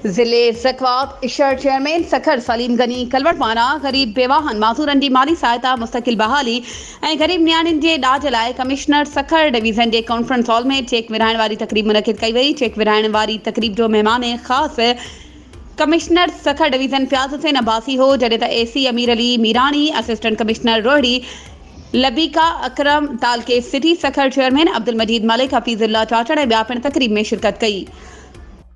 ज़िले ज़क़वात इशर चेयरमैन सखर सलीम गनी कलवट पारां ग़रीब बेवाहन माज़ूरनि जी माली सहायता मुस्तक़िल बहाली ऐं ग़रीब नियाणियुनि जे ॾाज लाइ कमिश्नर सखर डिवीज़न जे कॉन्फ्रेंस हॉल में चेक विरहाइण वारी तक़रीब मुनक़िद कई वई। चेक विरहाइण वारी तक़रीब जो महिमान ख़ासि कमिश्नर सखर डिवीज़न फयाज़ हुसैन अब्बासी हो, जॾहिं त AC Ameer Ali Mirani, assistant commissioner Rohri Labeeka अकरम, तालके सिटी सखर चेयरमैन अब्दुल मजीद मलिक, हफ़ीज़ुल्लाह चाचड़ ऐं ॿिया पिणु तक़रीब में शिरकत कई।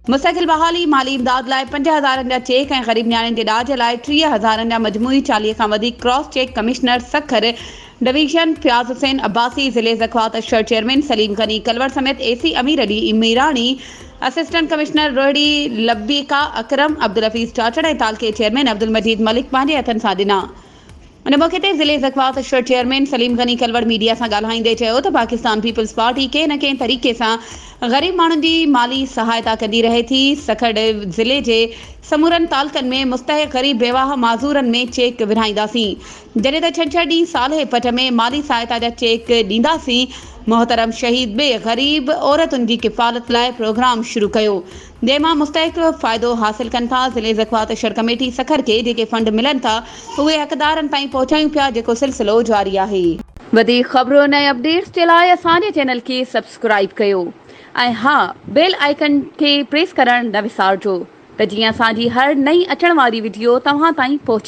मुस्तक़िल बहाली, माली इमदाद लाइ 50,000 जा चेक ऐं ग़रीब नियाणियुनि जे ॾाज लाइ 30,000 जा मजमूई 40 खां वधीक cross check commissioner Sukkur division Fayaz Hussain Abbasi, ज़िले ज़क़वात इशर चेयरमैन सलीम गनी कलवर समेत AC Ameer Ali Mirani, assistant commissioner Rohri Labeeka Akram, Abdul Hafeez Chachar ऐं तालके चेयरमैन अब्दुल मजीद मलिक पंहिंजे हथनि सां ॾिना। उन मौक़े ते ज़िले ज़क़वात इशर चेयरमैन सलीम गनी कलवर मीडिया सां ॻाल्हाईंदे चयो त पाकिस्तान पीपल्स पार्टी कंहिं न कंहिं तरीक़े सां ग़रीब माण्हुनि जी माली सहायता कंदी रहे थी। सखर ज़िले जे समूरनि तालकनि में मुस्तहिक़ ग़रीब बेवाह माज़ूरनि में चेक विरहाईंदासीं, जॾहिं त छंछरु ॾींहुं साले पट में माली सहायता जा चेक ॾींदासीं। मोहतरम शहीद बे ग़रीब औरतुनि जी किफ़ालत लाइ प्रोग्राम शुरू कयो, जंहिंमां मुस्तहिक़ फ़ाइदो हासिल कनि था। ज़िले ज़क़वात इशर कमेटी सखर खे जेके फंड मिलनि था उहे हक़दारनि ताईं पहुचायूं पिया, जेको सिलसिलो जारी आहे। वधीक ख़बरुनि ऐं अपडेट्स जे लाइ असांजे चैनल खे सब्सक्राइब कयो ऐं हा, बेल आइकन खे प्रेस करणु न विसारिजो त जीअं असांजी हर नई अचण वारी वीडियो तव्हां ताईं पहुची